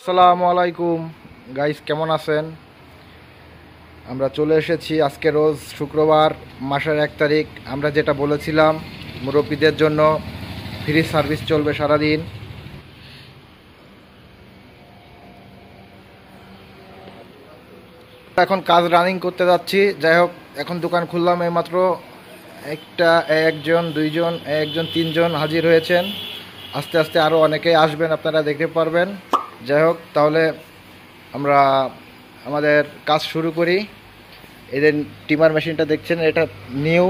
আসসালামু আলাইকুম গাইস, কেমন আছেন? আমরা চলে এসেছি আজকে রোজ শুক্রবার মাসের 1 তারিখ। আমরা যেটা বলেছিলাম মুরব্বীদের জন্য ফ্রি সার্ভিস চলবে সারাদিন। এখন কাজ রানিং করতে যাচ্ছি। যাই হোক, এখন দোকান খুললাম এইমাত্র। একজন দুইজন তিনজন হাজির হয়েছেন। আস্তে আস্তে আরও অনেকেই আসবেন, আপনারা দেখতে পারবেন। যাই হোক, তাহলে আমরা আমাদের কাজ শুরু করি। এই যে টিমার মেশিনটা দেখছেন, এটা নিউ,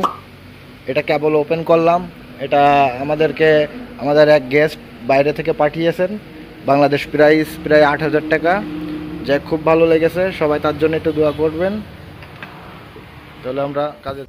এটা কেবল ওপেন করলাম। এটা আমাদের এক গেস্ট বাইরে থেকে পাঠিয়েছেন। বাংলাদেশ প্রাইস প্রায় 8,000 টাকা। যাই খুব ভালো লেগেছে, সবাই তার জন্য একটু দোয়া করবেন। তাহলে আমরা কাজে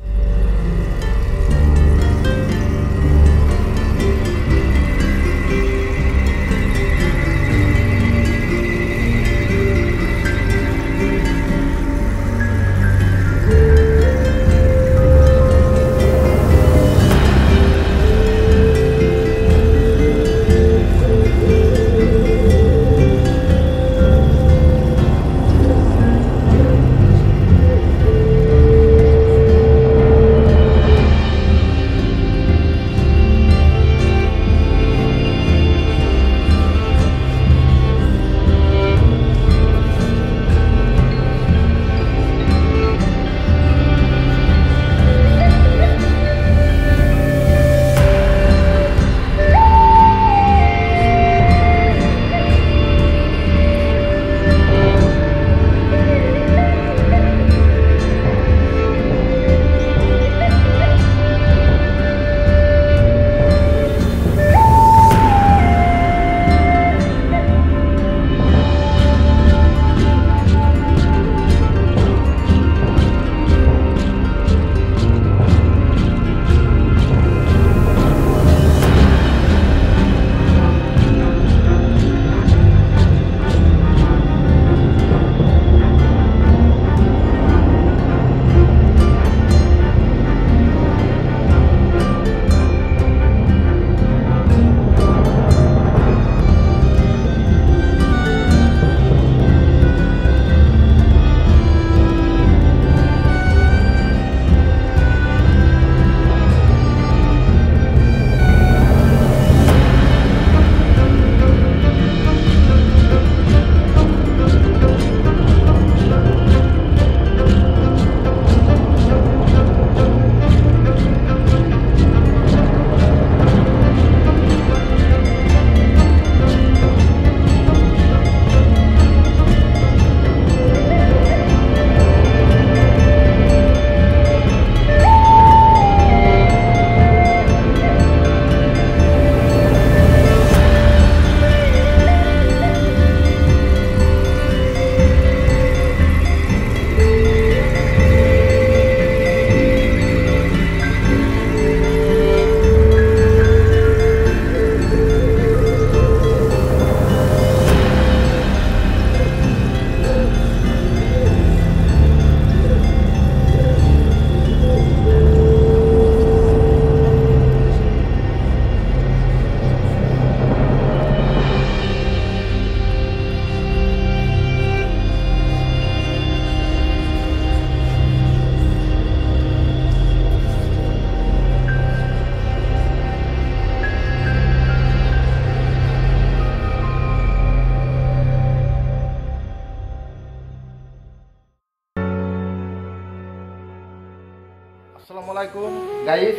আসসালামু আলাইকুম গাইস,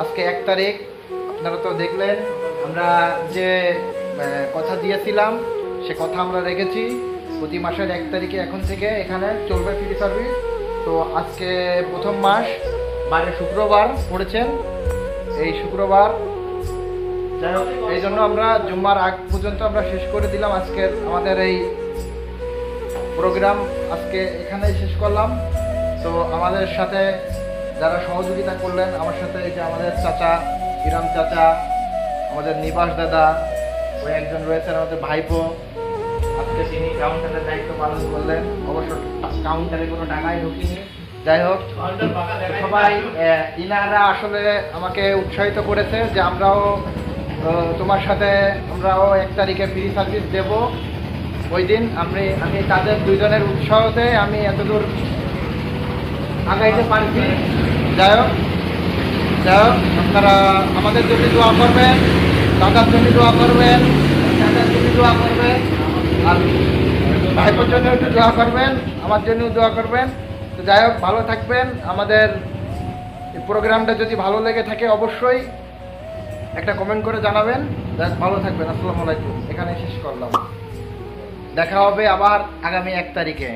আজকে 1 তারিখ। আপনারা তো দেখলেন আমরা যে কথা দিয়েছিলাম সে কথা আমরা রেখেছি। প্রতি মাসের 1 তারিখে এখন থেকে এখানে চলবে ফ্রি সার্ভিস। তো আজকে প্রথম মাস, বাইরে শুক্রবার পড়েছেন, এই শুক্রবার। যাই হোক, এই জন্য আমরা জুম্মার আগ পর্যন্ত আমরা শেষ করে দিলাম আজকের আমাদের এই প্রোগ্রাম। আজকে এখানেই শেষ করলাম। তো আমাদের সাথে যারা সহযোগিতা করলেন, আমার সাথে এই যে আমাদের চাচা ইরাম চাচা, আমাদের নিবাস দাদা, ওই একজন রয়েছেন আমাদের ভাইপো, আজকে তিনি কাউন্টারের দায়িত্ব পালন করলেন। অবশ্য কাউন্টারে কোনো টাকাই ঢুকিনি। যাই হোক, সবাই ইনারা আসলে আমাকে উৎসাহিত করেছে যে আমরাও তোমার সাথে আমরাও 1 তারিখে ফ্রি সার্ভিস দেব। ওই দিন আমি তাদের দুইজনের উৎসাহতে আমি এতদূর আগাইতে পারছি। যাই হোক আপনারা আমাদের জন্য দোয়া করবেন, দাদার জন্য দোয়া করবেন, দাদার জন্য দোয়া করবেন, আর ভাইপোর জন্য একটু দোয়া করবেন, আমার জন্যও দোয়া করবেন। তো যাই হোক, ভালো থাকবেন। আমাদের এই প্রোগ্রামটা যদি ভালো লেগে থাকে অবশ্যই একটা কমেন্ট করে জানাবেন। ভালো থাকবেন। আসসালামু আলাইকুম। এখানে শেষ করলাম। দেখা হবে আবার আগামী 1 তারিখে।